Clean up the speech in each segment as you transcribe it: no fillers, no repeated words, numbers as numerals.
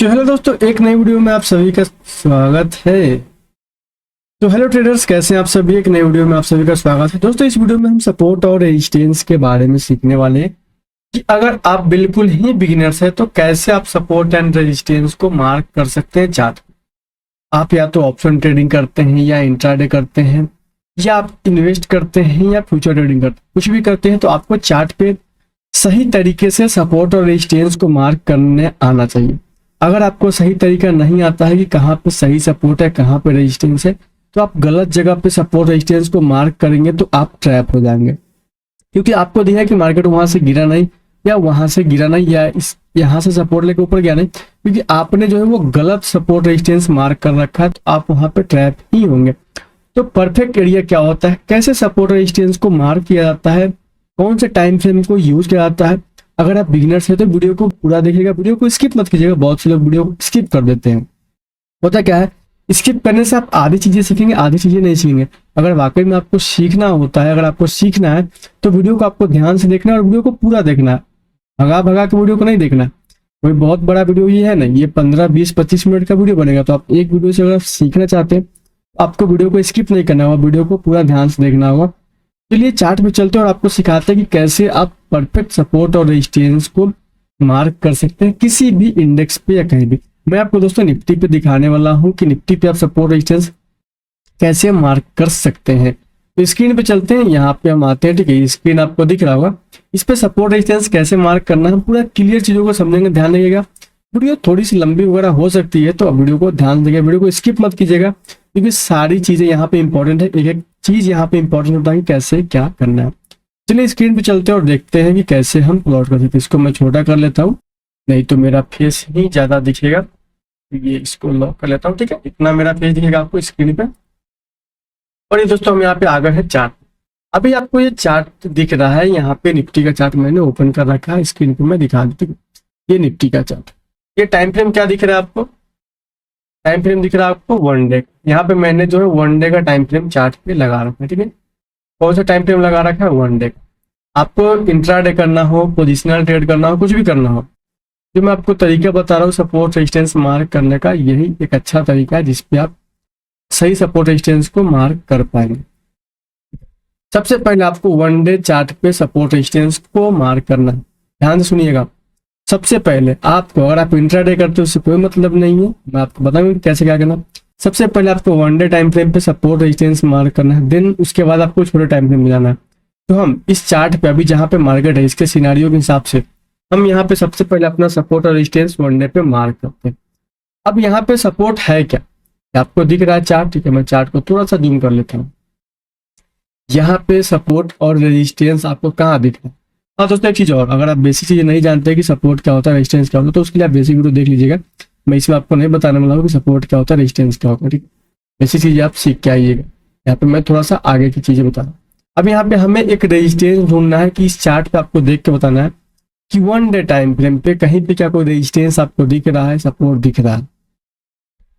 So hello दोस्तों, एक नई वीडियो में आप सभी का स्वागत है। तो हेलो ट्रेडर्स, कैसे हैं आप सभी। एक नई वीडियो में आप सभी का स्वागत है। दोस्तों इस वीडियो में हम सपोर्ट और रेजिस्टेंस के बारे में सीखने वाले हैं कि अगर आप बिल्कुल ही बिगिनर्स हैं तो कैसे आप सपोर्ट एंड रेजिस्टेंस को मार्क कर सकते हैं चार्ट। आप या तो ऑप्शन ट्रेडिंग करते हैं या इंट्राडे करते हैं या आप इन्वेस्ट करते हैं या फ्यूचर ट्रेडिंग करते हैं, कुछ भी करते हैं तो आपको चार्ट पे सही तरीके से सपोर्ट और रेजिस्टेंस को मार्क करने आना चाहिए। अगर आपको सही तरीका नहीं आता है कि कहाँ पे सही सपोर्ट है कहाँ पे रेजिस्टेंस है, तो आप गलत जगह पे सपोर्ट रेजिस्टेंस को मार्क करेंगे तो आप ट्रैप हो जाएंगे। क्योंकि आपको दिया है कि मार्केट वहां से गिरा नहीं या वहां से गिरा नहीं या इस यहाँ से सपोर्ट लेके ऊपर गया नहीं, क्योंकि आपने जो है वो गलत सपोर्ट रेजिस्टेंस मार्क कर रखा है, तो आप वहां पे ट्रैप ही होंगे। तो परफेक्ट एरिया क्या होता है, कैसे सपोर्ट रेजिस्टेंस को मार्क किया जाता है, कौन से टाइम फ्रेम को यूज किया जाता है। अगर आप बिगिनर्स है तो वीडियो को पूरा देखिएगा, वीडियो को स्किप मत कीजिएगा। बहुत से लोग वीडियो को स्किप कर देते हैं। होता क्या है, स्किप करने से आप आधी चीजें सीखेंगे, आधी चीजें नहीं सीखेंगे। अगर वाकई में आपको सीखना होता है, अगर आपको सीखना है तो वीडियो को आपको ध्यान से देखना है और वीडियो को पूरा देखना है। भगा भगा के वीडियो को नहीं देखना है। कोई बहुत बड़ा वीडियो ये है नहीं, ये 15, 20, 25 मिनट का वीडियो बनेगा। तो आप एक वीडियो से अगर सीखना चाहते हैं आपको वीडियो को स्किप नहीं करना होगा, वीडियो को पूरा ध्यान से देखना होगा। चलिए चार्ट पे चलते हैं और आपको सिखाते हैं कि कैसे आप परफेक्ट सपोर्ट और रेजिस्टेंस को मार्क कर सकते हैं किसी भी इंडेक्स पे या कहीं भी। मैं आपको दोस्तों निफ्टी पे दिखाने वाला हूं कि निफ्टी पे आप सपोर्ट रेजिस्टेंस कैसे मार्क कर सकते हैं। तो स्क्रीन पे चलते हैं, यहाँ पे हम आते हैं। ठीक है, स्क्रीन आपको दिख रहा होगा। इस पे सपोर्ट रेजिस्टेंस कैसे मार्क करना है, हम पूरा क्लियर चीजों को समझेंगे। ध्यान रखिएगा, वीडियो थोड़ी सी लंबी वगैरह हो सकती है तो वीडियो को ध्यान देंगे, वीडियो को स्किप मत कीजिएगा, क्योंकि सारी चीजें यहाँ पे इंपॉर्टेंट है। एक एक चीज यहाँ पे इंपॉर्टेंट होता है कि कैसे क्या करना है। चलिए स्क्रीन पे चलते हैं और देखते हैं कि कैसे हम प्लॉट कर सकते हैं। इसको मैं छोटा कर लेता हूँ, नहीं तो मेरा फेस ही ज्यादा दिखेगा। ये इसको लॉक कर लेता हूँ। ठीक है, इतना मेरा फेस दिखेगा आपको स्क्रीन पे। और ये दोस्तों हम यहाँ पे आ गए हैं चार्ट। अभी आपको ये चार्ट दिख रहा है, यहाँ पे निफ्टी का चार्ट मैंने ओपन कर रखा है, स्क्रीन पे मैं दिखा देती हूँ। ये निफ्टी का चार्ट, ये टाइम फ्रेम क्या दिख रहा है आपको, टाइम फ्रेम दिख रहा है आपको 1 डे। यहाँ पे मैंने जो है 1 डे का टाइम फ्रेम चार्ट पे लगा रखा है। ठीक है, कौन सा टाइम फ्रेम लगा रखा है, 1 डे। आपको इंट्राडे करना हो, पोजिशनल ट्रेड करना हो, कुछ भी करना हो, जो मैं आपको तरीका बता रहा हूँ सपोर्ट रेजिस्टेंस मार्क करने का, यही एक अच्छा तरीका है जिसपे आप सही सपोर्ट रेजिस्टेंस को मार्क कर पाएंगे। सबसे पहले आपको 1 डे चार्ट पे सपोर्ट रेजिस्टेंस को मार्क करना है। ध्यान से सुनिएगा। सबसे पहले आपको, अगर आप इंट्राडे करते हो उससे कोई मतलब नहीं है, मैं आपको बताऊंगा कैसे क्या करना। सबसे पहले आपको 1 डे टाइम फ्रेम पे सपोर्ट रेजिस्टेंस मार्क करना है, देन उसके बाद आपको छोटे टाइम फ्रेम में जाना है। तो हम इस चार्ट पे अभी जहाँ पे मार्केट है इसके सिनारियो के हिसाब से हम यहाँ पे सबसे पहले अपना सपोर्ट और रेजिस्टेंस 1 डे पे मार्क करते हैं। अब यहाँ पे सपोर्ट है क्या, आपको दिख रहा है चार्ट। ठीक है, मैं चार्ट को थोड़ा सा जूम कर लेता हूँ। यहाँ पे सपोर्ट और रेजिस्टेंस आपको कहाँ दिख रहा है। हाँ दोस्तों, एक चीज और, अगर आप बेसिक चीजें नहीं जानते कि सपोर्ट क्या होता है रेजिस्टेंस क्या होता है, तो उसके लिए आप बेसिक वीडियो देख लीजिएगा। मैं इसमें आपको नहीं बताने वाला हूँ कि सपोर्ट क्या होता है रेजिस्टेंस क्या होता है। ठीक है, बेसिक चीजें आप सीख के आइएगा। यहाँ पे मैं थोड़ा सा आगे की चीजें बता रहा हूँ। अब यहाँ पे हमें एक रेजिस्टेंस ढूंढना है कि इस चार्ट पे आपको देख के बताना है कि 1 डे टाइम फ्रेम पे कहीं पे क्या कोई रेजिस्टेंस आपको दिख रहा है, सपोर्ट दिख रहा है।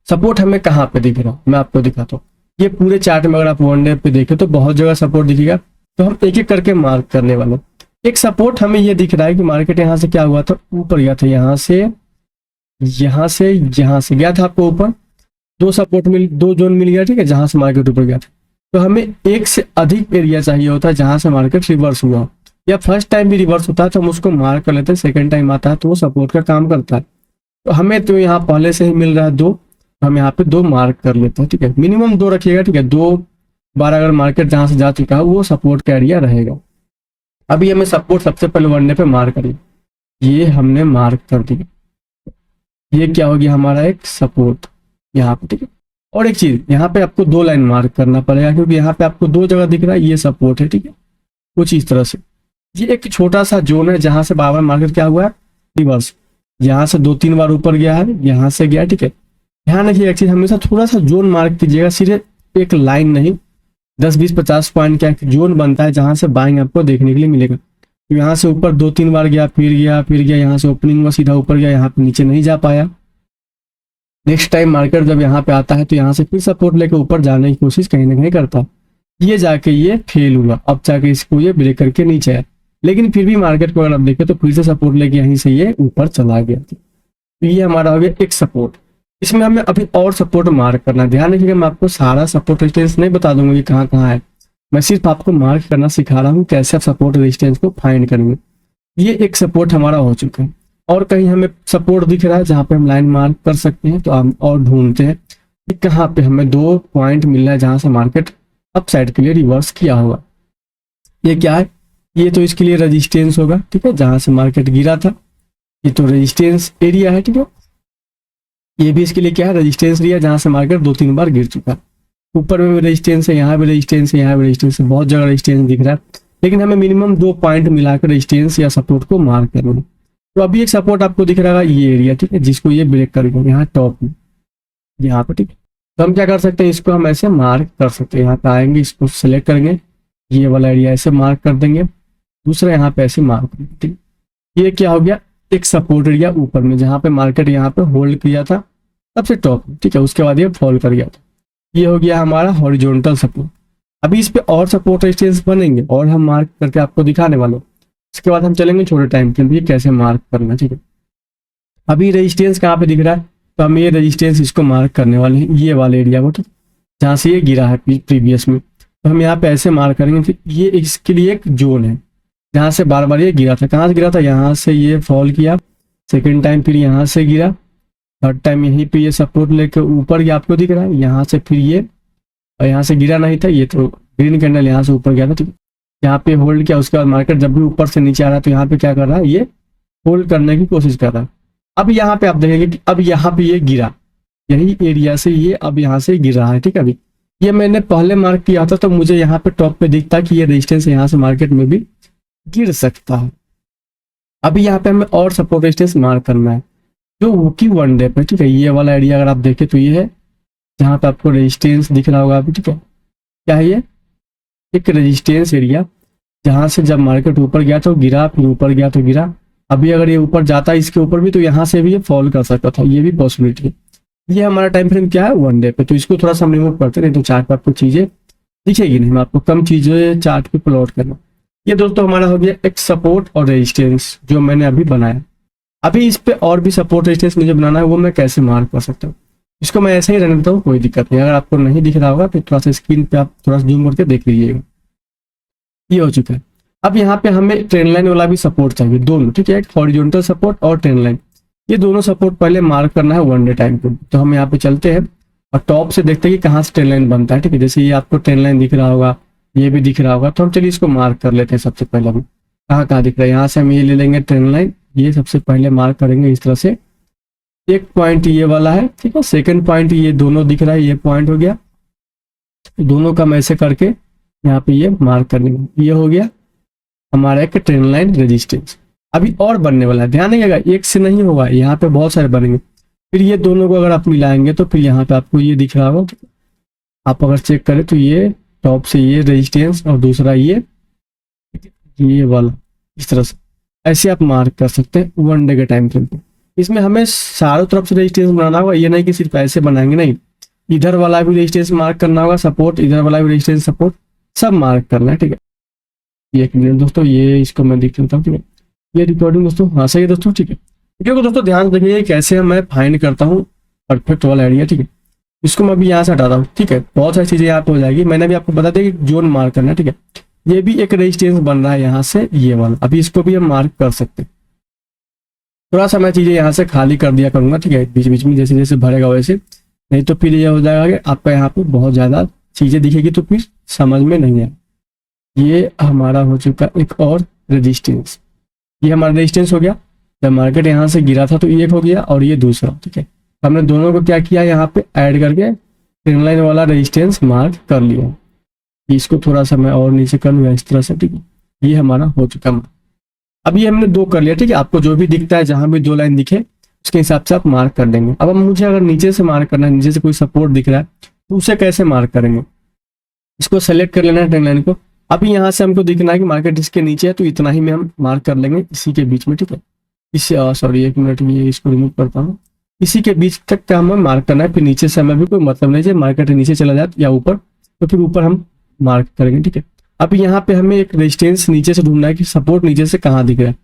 सपोर्ट हमें कहाँ पे दिख रहा है मैं आपको दिखाता हूँ। ये पूरे चार्ट में अगर आप 1 डे पे देखें तो बहुत जगह सपोर्ट दिखेगा, तो हम एक एक करके मार्क करने वाले। एक सपोर्ट हमें ये दिख रहा है कि मार्केट यहाँ से क्या हुआ था, ऊपर गया था, यहाँ से गया था आपको ऊपर। 2 जोन मिल गया। ठीक है, जहां से मार्केट ऊपर गया था। तो हमें एक से अधिक एरिया चाहिए होता है जहां से मार्केट रिवर्स हुआ, या फर्स्ट टाइम भी रिवर्स होता है तो हम उसको मार्क कर लेते हैं, सेकेंड टाइम आता है तो वो सपोर्ट का काम करता है। तो हमें तो यहाँ पहले से ही मिल रहा है 2, हम यहाँ पे 2 मार्क कर लेते हैं। ठीक है, मिनिमम 2 रखिएगा। ठीक है, 2 बार अगर मार्केट जहां से जा चुका है वो सपोर्ट का एरिया रहेगा। अभी हमें सपोर्ट सबसे पहले 1 डे पे मार्क करिए, ये हमने मार्क कर दिया। ये क्या हो गया हमारा एक सपोर्ट यहाँ पे। ठीक है, और एक चीज यहाँ पे आपको 2 लाइन मार्क करना पड़ेगा, क्योंकि यहाँ पे आपको 2 जगह दिख रहा है, ये सपोर्ट है। ठीक है, कुछ इस तरह से ये एक छोटा सा जोन है जहां से बार मार्केट क्या हुआ है, रिवर्स। यहाँ से 2-3 बार ऊपर गया है, यहाँ से गया। ठीक है, ध्यान रखिए एक चीज, हमेशा थोड़ा सा जोन मार्क कीजिएगा, सीधे एक लाइन नहीं। 10, 20, 50 पॉइंट का एक जोन बनता है जहां से बाइंग आपको देखने के लिए मिलेगा। तो यहाँ से ऊपर 2-3 बार गया, फिर गया, यहाँ से ओपनिंग में सीधा ऊपर गया, यहाँ पे नीचे नहीं जा पाया। नेक्स्ट टाइम मार्केट जब यहाँ पे आता है तो यहाँ से फिर सपोर्ट लेकर ऊपर जाने की कोशिश कहीं ना कहीं करता, ये जाके ये फेल हुआ, अब जाके इसको ये ब्रेक करके नीचे आया। लेकिन फिर भी मार्केट को अगर आप देखें तो फिर से सपोर्ट लेके यहीं से ये ऊपर चला गया। तो ये हमारा हो गया एक सपोर्ट। इसमें हमें अभी और सपोर्ट मार्क करना है। ध्यान रखिएगा, मैं आपको सारा सपोर्ट रेजिस्टेंस नहीं बता दूंगा कि कहाँ कहाँ है, मैं सिर्फ आपको मार्क करना सिखा रहा हूँ कैसे आप सपोर्ट रेजिस्टेंस को फाइंड करेंगे। ये एक सपोर्ट हमारा हो चुका है, और कहीं हमें सपोर्ट दिख रहा है जहाँ पे हम लाइन मार्क कर सकते हैं, तो हम और ढूंढते हैं कि कहाँ पे हमें 2 पॉइंट मिल रहा है जहाँ से मार्केट अप साइड के लिए रिवर्स किया होगा। ये क्या है, ये तो इसके लिए रेजिस्टेंस होगा, ठीक है, जहाँ से मार्केट गिरा था, ये तो रेजिस्टेंस एरिया है, ठीक है। ये भी इसके लिए क्या है, रेजिस्टेंस एरिया जहाँ से मार्केट 2-3 बार गिर चुका है। ऊपर में भी रेजिस्टेंस है, यहाँ भी रेजिस्टेंस है, यहाँ भी रेजिस्टेंस है, बहुत जगह रेजिस्टेंस दिख रहा है, लेकिन हमें मिनिमम 2 पॉइंट मिलाकर रेजिस्टेंस या सपोर्ट को मार्क करना है। तो अभी एक सपोर्ट आपको दिख रहा है ये एरिया, ठीक है, जिसको ये ब्रेक करेंगे यहाँ टॉप में, यहाँ पर, ठीक है। तो हम क्या कर सकते हैं, इसको हम ऐसे मार्क कर सकते हैं, यहाँ पे आएंगे, इसको सेलेक्ट करेंगे, ये वाला एरिया ऐसे मार्क कर देंगे, दूसरा यहाँ पे ऐसे मार्क करेंगे, ठीक। ये क्या हो गया, एक सपोर्ट एरिया ऊपर में, जहाँ पे मार्केट यहाँ पे होल्ड किया था सबसे टॉप में, ठीक है, उसके बाद ये फॉल कर गया था। ये हो गया हमारा हॉरिजॉन्टल सपोर्ट। अभी इस पे और सपोर्ट रेजिस्टेंस बनेंगे और हम मार्क करके आपको दिखाने वाले। इसके बाद हम चलेंगे छोटे टाइम के लिए कैसे मार्क करना, ठीक है। अभी रेजिस्टेंस कहाँ पे दिख रहा है, तो हम ये रेजिस्टेंस इसको मार्क करने वाले हैं, ये वाले एरिया को, ठीक, जहाँ से ये गिरा है प्रीवियस में। तो हम यहाँ पे ऐसे मार्क करेंगे, फिर ये इसके लिए एक जोन है जहाँ से बार बार ये गिरा था। कहाँ से गिरा था, यहाँ से ये फॉल किया, सेकेंड टाइम फिर यहाँ से गिरा, थर्ड टाइम यहीं पे ये सपोर्ट लेके ऊपर गया, आपको दिख रहा है, यहाँ से फिर ये, और यहाँ से गिरा नहीं था, ये तो ग्रीन कैंडल यहाँ से ऊपर गया था, ठीक है, यहाँ पे होल्ड किया। उसके बाद मार्केट जब भी ऊपर से नीचे आ रहा है तो यहाँ पे क्या कर रहा है, ये होल्ड करने की कोशिश कर रहा है। अब यहाँ पे आप देखेंगे कि अब यहाँ पे ये गिरा, यही एरिया से ये अब यहाँ से गिर रहा है, ठीक है। अभी ये मैंने पहले मार्क किया था, तो मुझे यहाँ पे टॉप पे दिखता कि ये रेजिस्टेंस यहाँ से मार्केट में भी गिर सकता है। अभी यहाँ पे हमें और सपोर्ट रेजिस्टेंस मार्क करना है, जो वो की 1 डे पे, ठीक है। ये वाला एरिया अगर आप देखें तो ये है जहाँ पे आपको रेजिस्टेंस दिख रहा होगा अभी, ठीक है। क्या है ये, एक रेजिस्टेंस एरिया जहाँ से जब मार्केट ऊपर गया तो गिरा, फिर ऊपर गया तो गिरा। अभी अगर ये ऊपर जाता है इसके ऊपर भी, तो यहाँ से भी ये फॉल कर सकता था, ये भी पॉसिबिलिटी है। ये हमारा टाइम फ्रेम क्या है, 1 डे पे। तो इसको थोड़ा सा हम रिमूव करते हैं, नहीं तो चार्ट पे आपको चीजें दिखेगी नहीं, मैं आपको कम चीजें चार्ट पे प्लॉट करना। ये दोस्तों हमारा हो गया एक सपोर्ट और रेजिस्टेंस जो मैंने अभी बनाया। अभी इस पे और भी सपोर्ट रेजिस्टेंस मुझे बनाना है, वो मैं कैसे मार्क कर सकता हूँ। इसको मैं ऐसे ही रहने देता हूँ, कोई दिक्कत नहीं। अगर आपको नहीं दिख रहा होगा तो थोड़ा सा स्क्रीन पे आप थोड़ा सा जूम करके देख लीजिएगा। ये हो चुका है। अब यहाँ पे हमें ट्रेंड लाइन वाला भी सपोर्ट चाहिए, दोनों, ठीक है, एक हॉरिजॉन्टल सपोर्ट और ट्रेंड लाइन। ये दोनों सपोर्ट पहले मार्क करना है 1 डे टाइम पे। तो हम यहाँ पे चलते हैं और टॉप से देखते हैं कि कहाँ से ट्रेंड लाइन बनता है, ठीक है। जैसे ये आपको ट्रेंड लाइन दिख रहा होगा, ये भी दिख रहा होगा, तो हम चलिए इसको मार्क कर लेते हैं। सबसे पहले हम कहाँ कहाँ दिख रहा है, यहाँ से हम ये ले लेंगे ट्रेंड लाइन, ये सबसे पहले मार्क करेंगे इस तरह से। एक पॉइंट ये वाला है, ठीक है, सेकंड पॉइंट ये दोनों दिख रहा है, ये पॉइंट हो गया। दोनों का हम ऐसे करके यहाँ पे ये मार्क करने, ये हो गया हमारा एक ट्रेंड लाइन रेजिस्टेंस। अभी और बनने वाला है, ध्यान रखिएगा, एक से नहीं होगा, यहाँ पे बहुत सारे बनेंगे। फिर ये दोनों को अगर आप मिलाएंगे तो फिर यहाँ पे आपको ये दिख रहा होगा। आप अगर चेक करें तो ये टॉप से ये रेजिस्टेंस और दूसरा ये वाला, इस तरह से ऐसे आप मार्क कर सकते हैं 1 डे के टाइम फ्रेम पे। इसमें हमें चारों तरफ से रेजिस्टेंस बनाना होगा, ये नहीं कि सिर्फ ऐसे बनाएंगे, नहीं, इधर वाला भी रेजिस्टेंस मार्क करना होगा, सपोर्ट, इधर वाला भी रेजिस्टेंस, सपोर्ट, सब मार्क करना है, ठीक है। एक मिनट दोस्तों, ये इसको मैं देख लेता हूँ, ठीक है। ये रिकॉर्डिंग दोस्तों, हाँ सही है दोस्तों, ठीक है। क्योंकि दोस्तों ध्यान रखिए कैसे मैं फाइंड करता हूँ परफेक्ट वाला एरिया, ठीक है। इसको मैं अभी यहाँ से हटाता हूँ, ठीक है। बहुत सारी चीजें यहाँ पे हो जाएगी, मैंने भी आपको बता दिया कि जोन मार्क करना है, ठीक है। ये भी एक रेजिस्टेंस बन रहा है यहाँ से, ये वाला, अभी इसको भी हम मार्क कर सकते हैं। थोड़ा सा मैं चीजें यहाँ से खाली कर दिया करूंगा, ठीक है, बीच बीच में जैसे जैसे भरेगा वैसे, नहीं तो फिर ये हो जाएगा कि आपका यहाँ पे बहुत ज्यादा चीजें दिखेगी तो फिर समझ में नहीं आए। ये हमारा हो चुका एक और रेजिस्टेंस, ये हमारा रेजिस्टेंस हो गया। जब मार्केट यहाँ से गिरा था तो ये एक हो गया और ये दूसरा, ठीक है। हमने दोनों को क्या किया, यहाँ पे ऐड करके ट्रेंड लाइन वाला रेजिस्टेंस मार्क कर लिया। इसको थोड़ा सा मैं और नीचे कर लूँगा इस तरह से, ठीक है। ये हमारा हो चुका है। अब ये हमने 2 कर लिया, ठीक है। आपको जो भी दिखता है, जहां भी 2 लाइन दिखे उसके हिसाब से आप मार्क कर देंगे। अब मुझे अगर नीचे से मार्क करना है, नीचे से कोई सपोर्ट दिख रहा है तो उसे कैसे मार्क करेंगे, इसको सेलेक्ट कर लेना है ट्रेंड लाइन को। अभी यहाँ से हमको दिखना है कि मार्केट इसके नीचे है, तो इतना ही में हम मार्क कर लेंगे इसी के बीच में, ठीक है। इससे सॉरी एक मिनट, ये इसको रिमूव करता हूँ। इसी के बीच तक का हमें मार्क करना है, फिर नीचे से हमें भी कोई मतलब नहीं है, मार्केट नीचे चला जाए या ऊपर तो फिर ऊपर हम मार्क करेंगे, ठीक है। अब यहाँ पे हमें एक रेजिस्टेंस नीचे से ढूंढना है कि सपोर्ट नीचे से कहाँ दिख रहा है।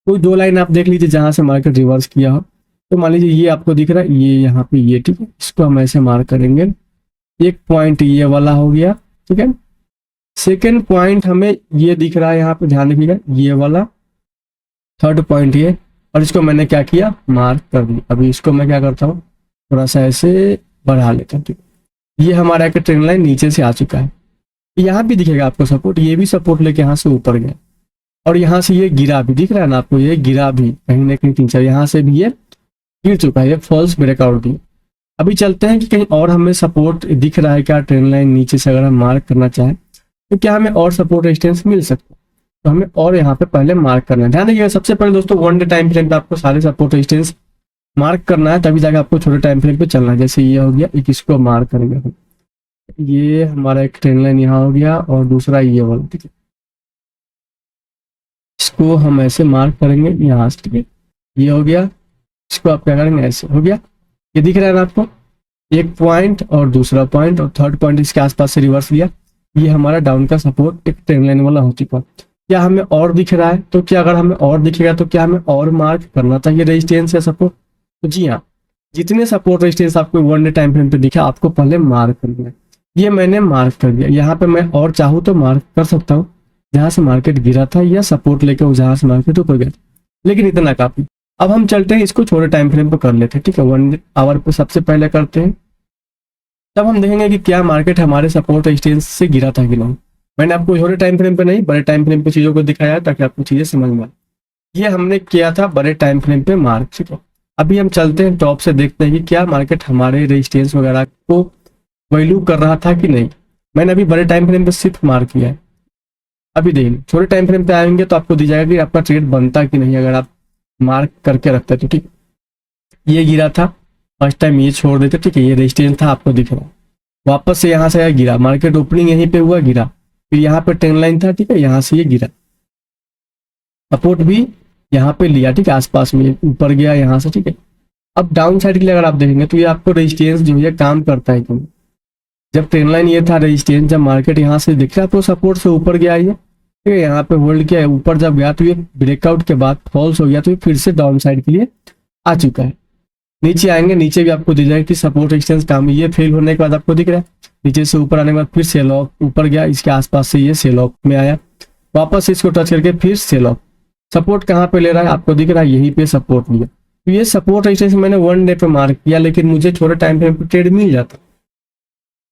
कोई 2 लाइन आप देख लीजिए जहां से मार्केट रिवर्स किया हो, तो मान लीजिए ये आपको दिख रहा है, ये यहाँ पे ये, ठीक है, इसको हम ऐसे मार्क करेंगे। एक पॉइंट ये वाला हो गया, ठीक है। सेकेंड पॉइंट हमें ये दिख रहा है यहाँ पे, ध्यान रखिएगा, ये वाला थर्ड पॉइंट ये, और इसको मैंने क्या किया, मार्क कर दिया। अभी इसको मैं क्या करता हूँ, थोड़ा सा ऐसे बढ़ा लेता हूँ, ठीक है। ये हमारा एक ट्रेंड लाइन नीचे से आ चुका है। यहाँ भी दिखेगा आपको सपोर्ट, ये भी सपोर्ट लेके यहाँ से ऊपर गया, और यहाँ से ये गिरा भी, दिख रहा है ना आपको, ये गिरा भी कहीं ना कहीं 3-4, यहाँ से भी ये गिर चुका है, ये फॉल्स ब्रेकआउट भी। अभी चलते हैं कि कहीं और हमें सपोर्ट दिख रहा है क्या, ट्रेंड लाइन नीचे से अगर हम मार्क करना चाहें तो क्या हमें और सपोर्ट रेजिस्टेंस मिल सकता है। तो हमें और यहाँ पे पहले मार्क करना है। ध्यान रखिएगा, सबसे पहले दोस्तों 1 डे टाइम फ्रेम पे आपको सारे सपोर्ट रेजिस्टेंस मार्क करना है, तभी जाकर आपको छोटे टाइम फ्रेम पे चलना है। जैसे ये हो गया, एक इसको मार्क करेंगे हम, ये हमारा एक ट्रेंड लाइन यहाँ हो गया, और दूसरा ये वाला, ठीक है, इसको हम ऐसे मार्क करेंगे यहाँ से, ठीक है, ये हो गया। इसको आप क्या करेंगे, ऐसे हो गया, ये दिख रहा है ना आपको, एक पॉइंट और दूसरा पॉइंट और थर्ड पॉइंट इसके आसपास से रिवर्स लिया। ये हमारा डाउन का सपोर्ट एक ट्रेंड लाइन वाला हो चुका। क्या हमें और दिख रहा है, तो क्या अगर हमें और दिखेगा तो क्या हमें और मार्क करना चाहिए रेजिस्टेंस या सपोर्ट? तो जी हाँ, जितने सपोर्ट रेजिस्टेंस आपको 1 डे टाइम फ्रेम पे दिखा, आपको पहले मार्क करना है। ये मैंने मार्क कर दिया। यहाँ पे मैं और चाहूँ तो मार्क कर सकता हूँ, जहाँ से मार्केट गिरा था या सपोर्ट लेके जहाँ से मार्केट ऊपर गया, लेकिन इतना काफी। अब हम चलते हैं, इसको छोटे टाइम फ्रेम पे कर लेते हैं, ठीक है, 1 आवर पे सबसे पहले करते हैं। तब हम देखेंगे कि क्या मार्केट हमारे सपोर्ट रेजिस्टेंस से गिरा था कि नहीं। मैंने आपको छोटे टाइम फ्रेम पे नहीं, बड़े टाइम फ्रेम पे चीजों को दिखाया ताकि आपको चीजें समझ में आए। ये हमने किया था बड़े टाइम फ्रेम पे मार्क, ठीक है। अभी हम चलते हैं टॉप से, देखते हैं कि क्या मार्केट हमारे रेजिस्टेंस वगैरह को वैल्यू कर रहा था कि नहीं। मैंने अभी बड़े टाइम फ्रेम पे सिर्फ मार्क किया है। अभी देखिए छोटे टाइम फ्रेम पे आएंगे तो आपको दी जाएगा कि आपका ट्रेड बनता कि नहीं, अगर आप मार्क करके रखते तो, ठीक। ये गिरा था फर्स्ट टाइम, ये छोड़ देते, ठीक है, ये रेजिस्टेंस था आपको दिख रहा है। वापस से यहाँ से गिरा, मार्केट ओपनिंग यहीं पे हुआ, गिरा, फिर यहाँ पे ट्रेंड लाइन था, ठीक है, यहाँ से ये गिरा, सपोर्ट भी यहाँ पे लिया, ठीक है, आसपास में ऊपर गया यहाँ से, ठीक है। अब डाउन साइड के लिए अगर आप देखेंगे तो ये आपको रेजिस्टेंस जो है काम करता है क्यों। जब ट्रेंड लाइन ये था रेजिस्टेंस, जब मार्केट यहाँ से दिख रहा है तो सपोर्ट से ऊपर गया ये, ठीक है, यहाँ पे होल्ड किया, ऊपर जब गया तो ये ब्रेकआउट के बाद फॉल्स हो गया, तो ये फिर से डाउन साइड के लिए आ चुका है। नीचे आएंगे, नीचे भी आपको दिख जाएगा कि सपोर्ट रेजिस्टेंस काम, ये फेल होने के बाद आपको दिख रहा है, नीचे से ऊपर आने के बाद फिर सेल ऑफ, ऊपर गया, इसके आसपास से ये सेल ऑफ में आया, वापस इसको टच करके फिर सेल ऑफ। सपोर्ट कहाँ पे ले रहा है आपको दिख रहा है, यहीं पे सपोर्ट लिया। तो ये सपोर्ट रेजिस्टेंस मैंने 1 डे पे मार्क किया, लेकिन मुझे छोटे टाइम फ्रेम पे ट्रेड मिल जाता,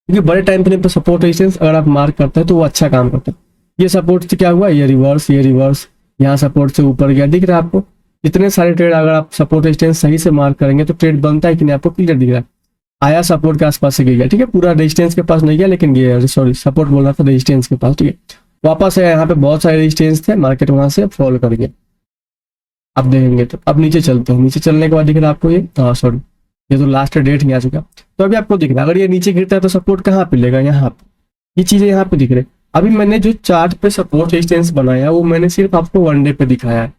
क्योंकि बड़े टाइम फ्रेम पे सपोर्ट रेजिस्टेंस अगर आप मार्क करते हैं तो वो अच्छा काम करता है। ये सपोर्ट से क्या हुआ, ये रिवर्स, ये रिवर्स, यहाँ सपोर्ट से ऊपर गया, दिख रहा है आपको। इतने सारे ट्रेड अगर आप सपोर्ट रेजिस्टेंस सही से मार्क करेंगे तो ट्रेड बनता है कि नहीं, आपको क्लियर दिख रहा है। आया सपोर्ट के आसपास से गया, ठीक है, पूरा रेजिस्टेंस के पास नहीं गया, लेकिन गया, सॉरी सपोर्ट बोल रहा था, रेजिस्टेंस के पास, ठीक है। वापस आया, यहाँ पे बहुत सारे रेजिस्टेंस थे, मार्केट वहां से फॉल कर गया। अब देखेंगे तो अब नीचे चलते हैं, नीचे चलने के बाद दिख रहा है आपको ये, सॉरी ये तो लास्ट डेट नहीं आ चुका, तो अभी आपको दिख रहा है अगर ये नीचे गिरता है तो सपोर्ट कहाँ पे लेगा, यहाँ पे, ये चीजें यहाँ पे दिख रही है। अभी मैंने जो चार्ट पे सपोर्ट रेजिस्टेंस बनाया वो मैंने सिर्फ आपको 1 डे पे दिखाया है।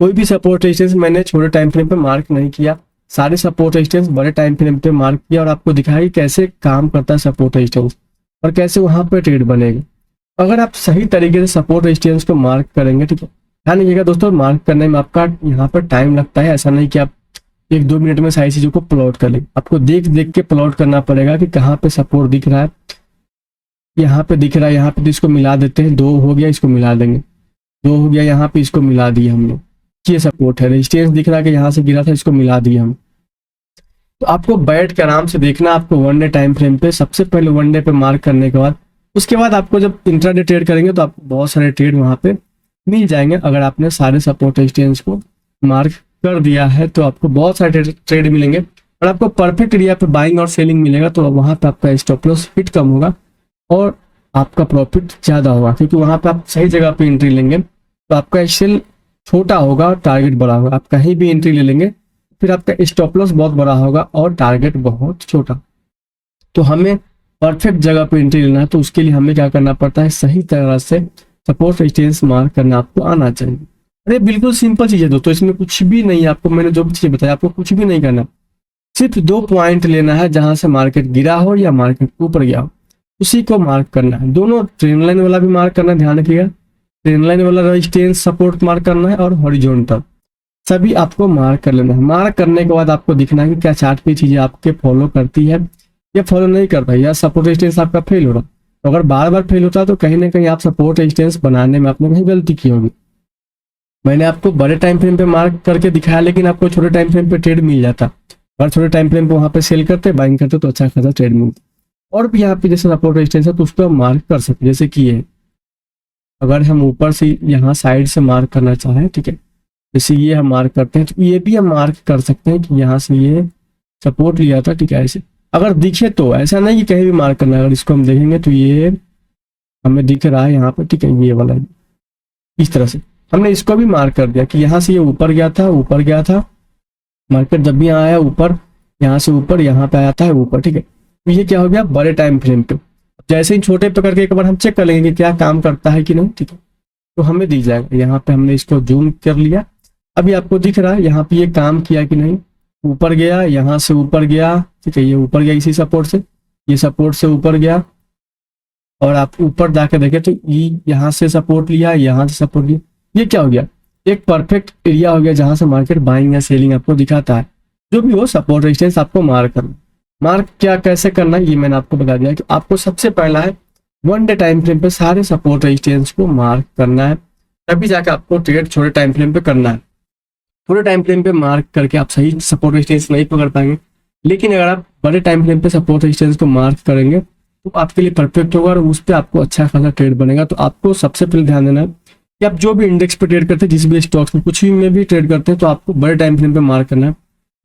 कोई भी सपोर्ट रेजिस्टेंस मैंने छोटे टाइम फ्रेम पे मार्क नहीं किया, सारे सपोर्ट रेजिस्टेंस बड़े टाइम फ्रेम पे मार्क किया और आपको दिखाया कि कैसे काम करता है सपोर्ट रेजिस्टेंस और कैसे वहां पे ट्रेड बनेगा। अगर आप सही तरीके से सपोर्ट रेजिस्टेंस को मार्क करेंगे, ठीक है, ध्यान रखिएगा दोस्तों, मार्क करने में आपका यहाँ पर टाइम लगता है, ऐसा नहीं कि आप 1-2 मिनट में सारी चीजों को प्लॉट कर लेंगे। आपको देख देख के प्लॉट करना पड़ेगा कि कहाँ पे सपोर्ट दिख रहा है, यहाँ पे दिख रहा है, यहाँ पे तो इसको मिला देते हैं, 2 हो गया, इसको मिला देंगे, 2 हो गया, यहाँ पे इसको मिला दिया हमने, ये सपोर्ट है। रेजिस्टेंस दिख रहा है कि यहाँ से गिरा था, इसको मिला दिया हम। तो आपको बैठ के आराम से देखना, आपको 1 डे टाइम फ्रेम पे सबसे पहले 1 डे पे मार्क करने के बाद, उसके बाद आपको जब इंट्राडे ट्रेड करेंगे तो आपको बहुत सारे ट्रेड वहां पे मिल जाएंगे। अगर आपने सारे सपोर्ट रेजिस्टेंस को मार्क कर दिया है तो आपको बहुत सारे ट्रेड मिलेंगे और आपको परफेक्ट एरिया पे बाइंग और सेलिंग मिलेगा, तो वहां पे आपका स्टॉप लॉस हिट कम होगा और आपका प्रॉफिट ज्यादा होगा, क्योंकि वहां पे आप सही जगह पे एंट्री लेंगे तो आपका एक्सेल छोटा होगा और टारगेट बड़ा होगा। आप कहीं भी एंट्री ले लेंगे फिर आपका स्टॉप लॉस बहुत बड़ा होगा और टारगेट बहुत छोटा। तो हमें परफेक्ट जगह पे एंट्री लेना है, तो उसके लिए हमें क्या करना पड़ता है, सही तरह से सपोर्ट रेजिस्टेंस मार्क करना आपको आना चाहिए। अरे बिल्कुल सिंपल चीज है दोस्तों, इसमें कुछ भी नहीं है, आपको मैंने जो भी चीज बताया आपको कुछ भी नहीं करना, सिर्फ 2 पॉइंट लेना है, जहां से मार्केट गिरा हो या मार्केट ऊपर गया हो उसी को मार्क करना है। दोनों ट्रेंड लाइन वाला भी मार्क करना है, ध्यान रखिएगा, ट्रेंड लाइन वाला रेजिस्टेंस सपोर्ट मार्क करना है और हॉरिजॉन्टल सभी आपको मार्क कर लेना है। मार्क करने के बाद आपको दिखना है कि क्या चार्ट पे चीजें आपके फॉलो करती है या फॉलो नहीं कर रही, या सपोर्ट रेजिस्टेंस आपका फेल हो रहा। तो अगर बार बार फेल होता है तो कहीं ना कहीं आप सपोर्ट रेजिस्टेंस बनाने में आपने कहीं गलती की होगी। मैंने आपको बड़े टाइम फ्रेम पे मार्क करके दिखाया, लेकिन आपको छोटे टाइम फ्रेम पे ट्रेड मिल जाता। अगर छोटे टाइम फ्रेम पे वहां पे सेल करते, बाइंग करते तो अच्छा खासा ट्रेड मिलता। और भी यहाँ पे जैसे सपोर्ट रेजिस्टेंस है तो उसको हम मार्क कर सकते, जैसे कि ये अगर हम ऊपर से यहाँ साइड से मार्क करना चाहें, ठीक है, जैसे ये हम मार्क करते हैं तो ये भी हम मार्क कर सकते हैं कि यहाँ से ये सपोर्ट लिया था, ठीक है। ऐसे अगर दिखे तो, ऐसा नहीं कि कहीं भी मार्क करना है। अगर इसको हम देखेंगे तो ये हमें दिख रहा है यहाँ पर, ठीक है, ये वाला इस तरह से हमने इसको भी मार्क कर दिया कि यहाँ से ये ऊपर गया था, मार्केट जब भी यहाँ आया ऊपर, यहाँ से ऊपर यहाँ पे आया था ऊपर, ठीक है। तो ये क्या हो गया बड़े टाइम फ्रेम पे। जैसे ही छोटे पे करके एक बार हम चेक कर लेंगे कि क्या काम करता है कि नहीं, ठीक है, तो हमें दी जाएगा। यहाँ पे हमने इसको जूम कर लिया, अभी आपको दिख रहा है यहाँ पे ये काम किया कि नहीं। ऊपर गया, यहाँ से ऊपर गया, ठीक है, ये ऊपर गया इसी सपोर्ट से, ये सपोर्ट से ऊपर गया, और आप ऊपर जाके देखें तो ये यहाँ से सपोर्ट लिया, यहाँ से सपोर्ट लिया। ये क्या हो गया, एक परफेक्ट एरिया हो गया जहां से मार्केट बाइंग या सेलिंग आपको दिखाता है। जो भी हो सपोर्ट रेजिस्टेंस आपको मार्क करना। मार्क क्या कैसे करना है ये मैंने आपको बता दिया कि आपको सबसे पहला है 1 डे टाइम फ्रेम पे सारे सपोर्ट रेजिस्टेंस को मार्क करना है, तभी जाकर आपको ट्रेड छोटे टाइम फ्रेम पे करना है। छोटे टाइम फ्रेम पे मार्क करके आप सही सपोर्ट रेजिस्टेंस नहीं पकड़ पाएंगे, लेकिन अगर आप बड़े टाइम फ्रेम पे सपोर्ट रेजिस्टेंस को मार्क करेंगे तो आपके लिए परफेक्ट होगा और उस पर आपको अच्छा खासा ट्रेड बनेगा। तो आपको सबसे पहले ध्यान देना है कि आप जो भी इंडेक्स पे ट्रेड करते हैं, जिस भी स्टॉक्स में कुछ भी में भी ट्रेड करते हैं, तो आपको बड़े टाइम फ्रेम पे मार्क करना है।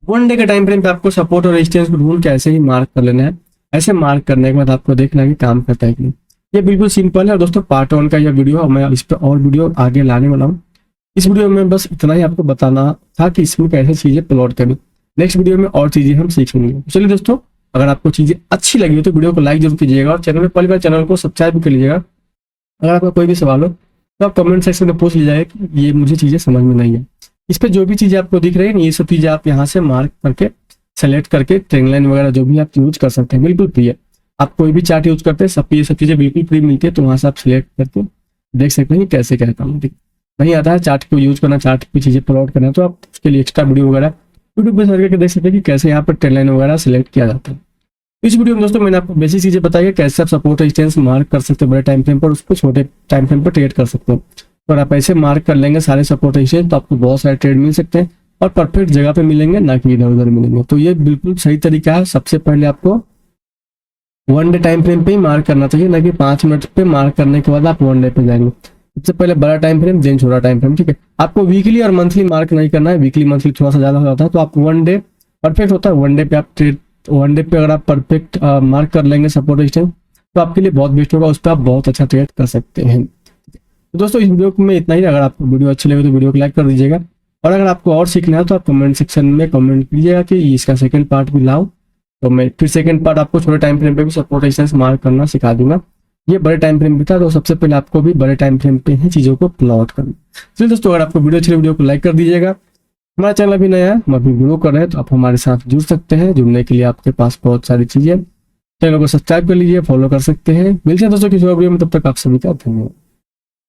1 डे के टाइम फ्रेम पे आपको सपोर्ट और रेजिस्टेंस को ढूंढ के ऐसे ही मार्क कर लेना है। ऐसे मार्क करने के बाद आपको देखना है कि काम करता है कि नहीं। ये बिल्कुल सिंपल है। और दोस्तों पार्ट 1 का यह वीडियो है, मैं इस पर और वीडियो आगे लाने वाला हूँ। इस वीडियो में बस इतना ही आपको बताना था कि इसमें कैसे चीजें प्लॉट करनी। नेक्स्ट वीडियो में और चीजें हम सीखेंगे। चलिए दोस्तों, अगर आपको चीजें अच्छी लगी हो तो वीडियो को लाइक जरूर कीजिएगा और चैनल में पहली बार चैनल को सब्सक्राइब भी कर लीजिएगा। अगर आपका कोई भी सवाल हो तो आप कमेंट सेक्शन में पूछ लीजिएगा कि ये मुझे चीजें समझ में नहीं है। इस पे जो भी चीजें आपको दिख रही है ये सब चीजें आप यहाँ से मार्क करके सेलेक्ट करके ट्रेंड लाइन वगैरह जो भी आप यूज कर सकते हैं, बिल्कुल फ्री है। आप कोई भी चार्ट यूज करते हैं, ये सब चीजें बिल्कुल फ्री मिलती है। तो वहां से आप सिलेक्ट करके देख सकते हैं कैसे क्या काम नहीं आता है चार्ट को यूज करना, चार्ट की चीजें प्लॉट करना, तो आप उसके लिए एक्स्ट्रा वीडियो वगैरह यूट्यूब पे सर्च करके देख सकते हैं कि कैसे यहाँ पर ट्रेंड लाइन वगैरह सिलेक्ट किया जाता है। इस वीडियो में दोस्तों मैंने आपको बेसिक चीजें बताई है, कैसे आप सपोर्ट रेजिस्टेंस मार्क कर सकते हैं बड़े टाइम फ्रेम पर, उस पर छोटे टाइम फ्रेम पर ट्रेड कर सकते हैं। और आप ऐसे मार्क कर लेंगे सारे सपोर्ट रेजिस्टेंस तो आपको बहुत सारे ट्रेड मिल सकते हैं और परफेक्ट जगह पे मिलेंगे, ना कि इधर उधर मिलेंगे। तो ये बिल्कुल सही तरीका है। सबसे पहले आपको 1 डे टाइम फ्रेम पे ही मार्क करना चाहिए, ना कि 5 मिनट पे मार्क करने के बाद आप 1 डे पे जाएंगे। सबसे पहले बड़ा टाइम फ्रेम देन छोटा टाइम फ्रेम, ठीक है। आपको वीकली और मंथली मार्क नहीं करना है, वीकली मंथली थोड़ा सा ज्यादा हो जाता है। तो आप 1 डे परफेक्ट होता है, 1 डे पे आप ट्रेड, 1 डे पे अगर आप परफेक्ट मार्क कर लेंगे सपोर्ट रेजिस्टेंस तो आपके लिए बहुत बेस्ट होगा, उस पर आप बहुत अच्छा ट्रेड कर सकते हैं। तो दोस्तों इस वीडियो में इतना ही। अगर आपको वीडियो अच्छी लगे तो वीडियो को लाइक कर दीजिएगा, और अगर आपको और सीखना है तो आप कमेंट सेक्शन में कमेंट कीजिएगा कि इसका सेकंड पार्ट भी लाओ, तो मैं फिर सेकंड पार्ट आपको छोटे टाइम फ्रेम पे भी सपोर्ट रेजिस्टेंस मार्क करना सिखा दूंगा। ये बड़े टाइम फ्रेम पे था, तो सबसे पहले आपको भी बड़े टाइम फ्रेम पे ही चीजों को प्लॉट करना। चलिए दोस्तों, अगर आपको वीडियो अच्छी लगी वीडियो को लाइक कर दीजिएगा। हमारा चैनल अभी नया है, हम अभी वीडियो कर रहे हैं, तो आप हमारे साथ जुड़ सकते हैं। जुड़ने के लिए आपके पास बहुत सारी चीजें, चैनल को सब्सक्राइब कर लीजिए, फॉलो कर सकते हैं। मिलते हैं दोस्तों किसी और वीडियो में, तब तक आप सभी का धन्यवाद।